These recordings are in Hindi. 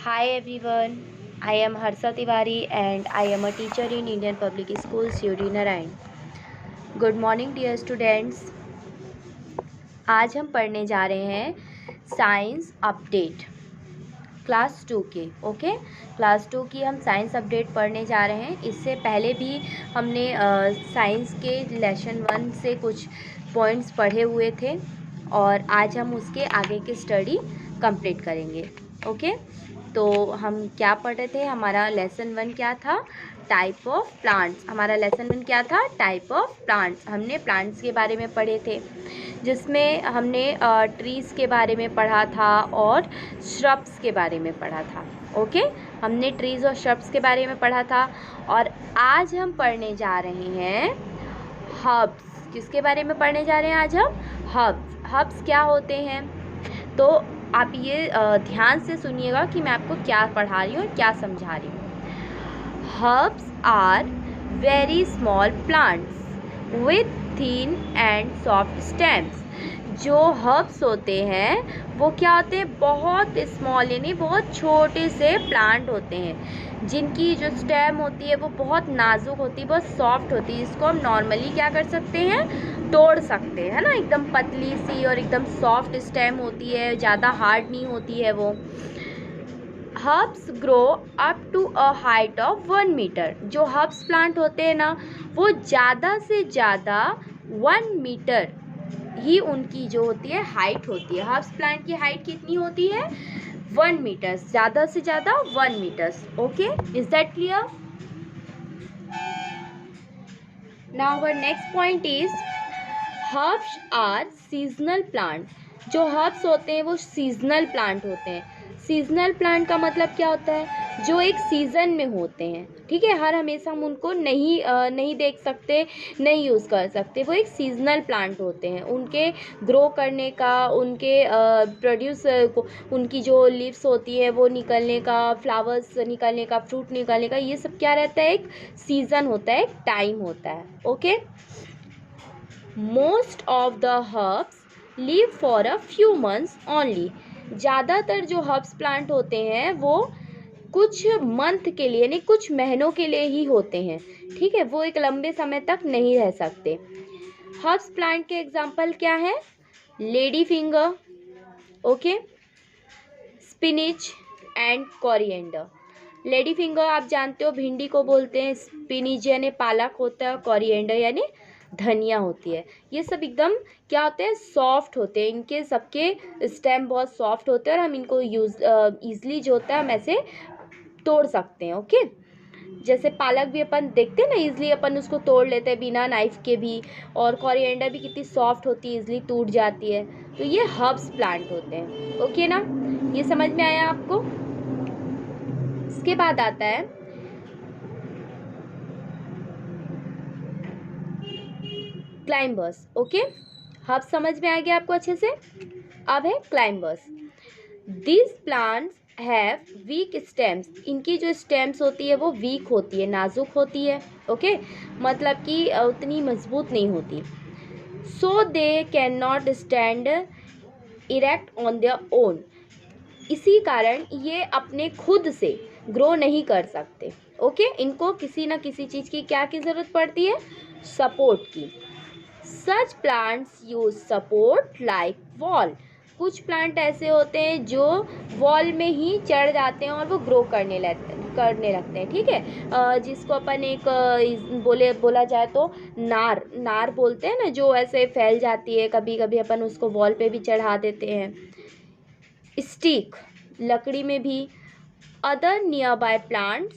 Hi everyone, I am Harsha Tiwari and I am a teacher in Indian Public School, Siuri Narayan. Good morning dear students. आज हम पढ़ने जा रहे हैं साइंस अपडेट क्लास 2 के क्लास 2 की हम साइंस अपडेट पढ़ने जा रहे हैं। इससे पहले भी हमने साइंस के लेसन 1 से कुछ पॉइंट्स पढ़े हुए थे और आज हम उसके आगे की स्टडी कंप्लीट करेंगे। तो हम क्या पढ़ रहे थे, हमारा लेसन 1 क्या था, टाइप ऑफ प्लांट्स। हमारा लेसन 1 क्या था, टाइप ऑफ प्लांट्स। हमने प्लांट्स के बारे में पढ़े थे, जिसमें हमने ट्रीज़ के बारे में पढ़ा था और श्रब्स के बारे में पढ़ा था। हमने ट्रीज़ और श्रब्स के बारे में पढ़ा था और आज हम पढ़ने जा रहे हैं हर्ब्स। किसके बारे में पढ़ने जा रहे हैं आज हम? हर्ब्स क्या होते हैं? तो आप ये ध्यान से सुनिएगा कि मैं आपको क्या पढ़ा रही हूँ, क्या समझा रही हूँ। Herbs are very small plants with thin and soft stems. जो हर्ब्स होते हैं वो क्या होते हैं, बहुत स्मॉल यानी बहुत छोटे से प्लांट होते हैं, जिनकी जो स्टेम होती है वो बहुत नाजुक होती है, बहुत सॉफ्ट होती है। इसको हम नॉर्मली क्या कर सकते हैं, तोड़ सकते हैं, है ना। एकदम पतली सी और एकदम सॉफ्ट स्टेम होती है, ज़्यादा हार्ड नहीं होती है वो। Herbs grow up to a height of 1 metre. जो हर्ब्स प्लांट होते हैं ना, वो ज़्यादा से ज़्यादा 1 मीटर ही उनकी जो होती है हाइट होती है। हर्ब्स प्लांट की हाइट कितनी होती है? 1 मीटर, ज़्यादा से ज़्यादा 1 metres. Is that clear? Now our next point is herbs are seasonal plant. जो हर्ब्स होते हैं वो सीजनल प्लांट होते हैं। सीजनल प्लांट का मतलब क्या होता है, जो एक सीज़न में होते हैं, ठीक है। हर हमेशा हम उनको नहीं देख सकते, नहीं यूज़ कर सकते। वो एक सीजनल प्लांट होते हैं। उनके ग्रो करने का, उनके प्रोड्यूस उनकी जो लीव्स होती है वो निकलने का, फ्लावर्स निकलने का, फ्रूट निकलने का, ये सब क्या रहता है, एक सीज़न होता है, एक टाइम होता है। Most of the herbs live for a few months only. ज़्यादातर जो हर्ब्स प्लांट होते हैं वो कुछ मंथ के लिए, यानी कुछ महीनों के लिए ही होते हैं, ठीक है। वो एक लंबे समय तक नहीं रह सकते। हर्ब्स प्लांट के एग्जाम्पल क्या है? Lady finger, spinach and coriander. Lady finger आप जानते हो, भिंडी को बोलते हैं। स्पिनिच यानी पालक होता है, कोरिएंडर यानी धनिया होती है। ये सब एकदम क्या होते हैं, सॉफ्ट होते हैं। इनके सबके स्टेम बहुत सॉफ्ट होते हैं और हम इनको ईजिली जो होता है हम ऐसे तोड़ सकते हैं। जैसे पालक भी अपन देखते हैं ना, ईजिली अपन उसको तोड़ लेते हैं बिना नाइफ के भी। और कोरिएंडर भी कितनी सॉफ्ट होती है, ईजिली टूट जाती है। तो ये हर्ब्स प्लांट होते हैं। ना, ये समझ में आया आपको? इसके बाद आता है क्लाइंबर्स। हर्ब्स समझ में आ गया आपको अच्छे से। अब है climbers. This plants have week stems. इनकी जो स्टेम्स होती है वो वीक होती है, नाजुक होती है। मतलब कि उतनी मजबूत नहीं होती। So they can not stand erect on their own. इसी कारण ये अपने खुद से ग्रो नहीं कर सकते। इनको किसी ना किसी चीज़ की क्या की ज़रूरत पड़ती है? सपोर्ट की। सच plants use support like wall. कुछ प्लांट ऐसे होते हैं जो वॉल में ही चढ़ जाते हैं और वो ग्रो करने लगते हैं, ठीक है। जिसको अपन एक बोला जाए तो नार बोलते हैं ना, जो ऐसे फैल जाती है। कभी कभी अपन उसको वॉल पे भी चढ़ा देते हैं। स्टिक, लकड़ी में भी। Other nearby plant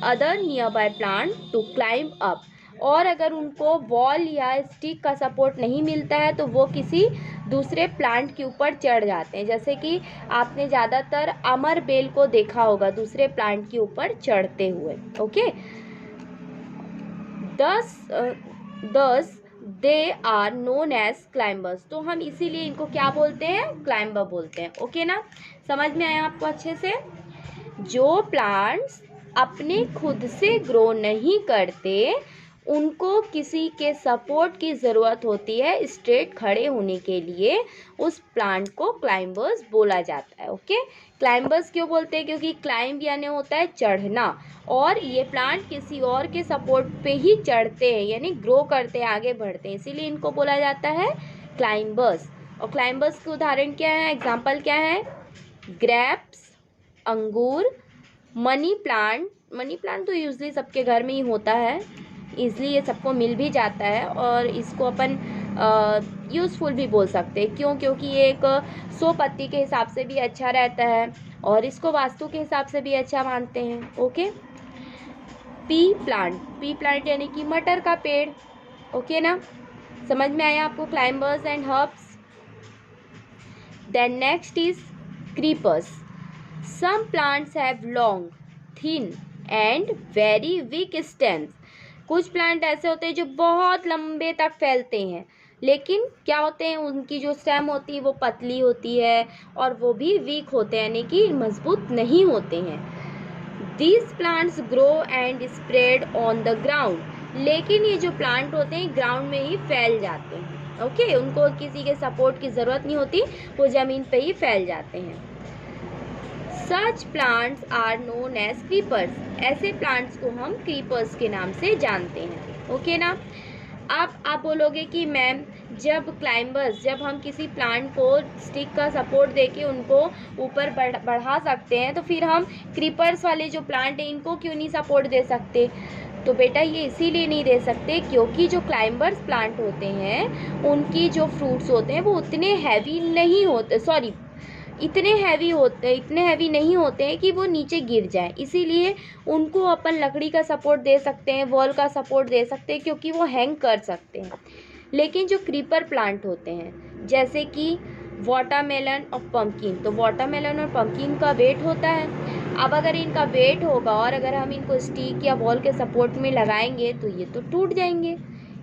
other nearby plant to climb up. और अगर उनको वॉल या स्टिक का सपोर्ट नहीं मिलता है तो वो किसी दूसरे प्लांट के ऊपर चढ़ जाते हैं। जैसे कि आपने ज़्यादातर अमर बेल को देखा होगा दूसरे प्लांट के ऊपर चढ़ते हुए। Thus they are known as climbers. तो हम इसीलिए इनको क्या बोलते हैं? क्लाइंबर बोलते हैं। ना, समझ में आया आपको अच्छे से? जो प्लांट्स अपने खुद से ग्रो नहीं करते उनको किसी के सपोर्ट की ज़रूरत होती है स्ट्रेट खड़े होने के लिए, उस प्लांट को क्लाइंबर्स बोला जाता है। ओके, क्लाइंबर्स क्यों बोलते हैं? क्योंकि क्लाइंब यानी होता है चढ़ना, और ये प्लांट किसी और के सपोर्ट पे ही चढ़ते हैं, यानी ग्रो करते हैं, आगे बढ़ते हैं, इसीलिए इनको बोला जाता है क्लाइंबर्स। और क्लाइंबर्स के उदाहरण क्या है, एग्जाम्पल क्या है? ग्रेप्स, अंगूर, मनी प्लांट। मनी प्लांट तो यूजली सबके घर में ही होता है, ईज़िली ये सबको मिल भी जाता है, और इसको अपन यूज़फुल भी बोल सकते हैं। क्यों? क्योंकि ये एक सौ पत्ती के हिसाब से भी अच्छा रहता है, और इसको वास्तु के हिसाब से भी अच्छा मानते हैं। ओके, पी प्लांट यानी कि मटर का पेड़। ओके ना, समझ में आया आपको climbers and herbs? Then next is creepers. Some plants have long, thin and very weak stems. कुछ प्लांट ऐसे होते हैं जो बहुत लंबे तक फैलते हैं, लेकिन क्या होते हैं, उनकी जो स्टेम होती है वो पतली होती है, और वो भी वीक होते हैं, यानी कि मजबूत नहीं होते हैं। These plants grow and spread on the ground. लेकिन ये जो प्लांट होते हैं ग्राउंड में ही फैल जाते हैं। ओके, उनको किसी के सपोर्ट की ज़रूरत नहीं होती, वो ज़मीन पे ही फैल जाते हैं। Such plants are known as creepers. ऐसे प्लांट्स को हम क्रीपर्स के नाम से जानते हैं। ओके ना, अब आप बोलोगे कि मैम जब हम किसी प्लांट को स्टिक का सपोर्ट देके उनको ऊपर बढ़ा सकते हैं, तो फिर हम क्रीपर्स वाले जो प्लांट हैं इनको क्यों नहीं सपोर्ट दे सकते? तो बेटा ये इसीलिए नहीं दे सकते क्योंकि जो क्लाइंबर्स प्लांट होते हैं उनकी जो फ्रूट्स होते हैं वो उतने हैवी नहीं होते, इतने हैवी नहीं होते हैं कि वो नीचे गिर जाए, इसीलिए उनको अपन लकड़ी का सपोर्ट दे सकते हैं, वॉल का सपोर्ट दे सकते हैं, क्योंकि वो हैंग कर सकते हैं। लेकिन जो क्रीपर प्लांट होते हैं जैसे कि वाटरमेलन और पम्पकिन, तो वाटरमेलन और पम्पकिन का वेट होता है। अब अगर इनका वेट होगा और अगर हम इनको स्टिक या वॉल के सपोर्ट में लगाएंगे तो ये तो टूट जाएंगे,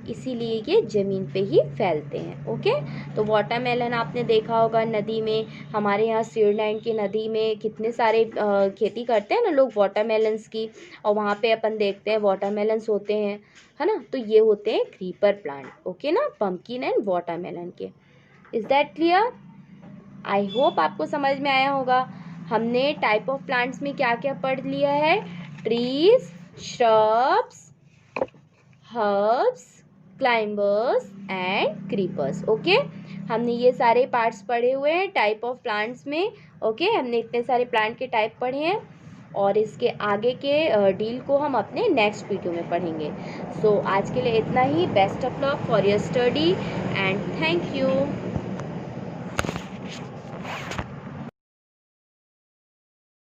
इसीलिए ये ज़मीन पे ही फैलते हैं। ओके, तो वाटरमेलन आपने देखा होगा नदी में, हमारे यहाँ स्विट्ज़रलैंड की नदी में कितने सारे खेती करते हैं ना लोग वाटरमेलन्स की, और वहाँ पे अपन देखते हैं वाटरमेलन्स होते हैं, है ना। तो ये होते हैं क्रीपर प्लांट। ओके ना, पम्पकिन एंड वाटरमेलन के। Is that clear? I hope आपको समझ में आया होगा। हमने टाइप ऑफ प्लांट्स में क्या क्या पढ़ लिया है? Trees, shrubs, herbs, climbers and creepers. Okay, हमने ये सारे पार्ट्स पढ़े हुए हैं टाइप ऑफ प्लांट्स में। ओके, हमने इतने सारे प्लांट के टाइप पढ़े हैं, और इसके आगे के डील को हम अपने नेक्स्ट वीडियो में पढ़ेंगे। सो आज के लिए इतना ही। Best of luck for your study and thank you.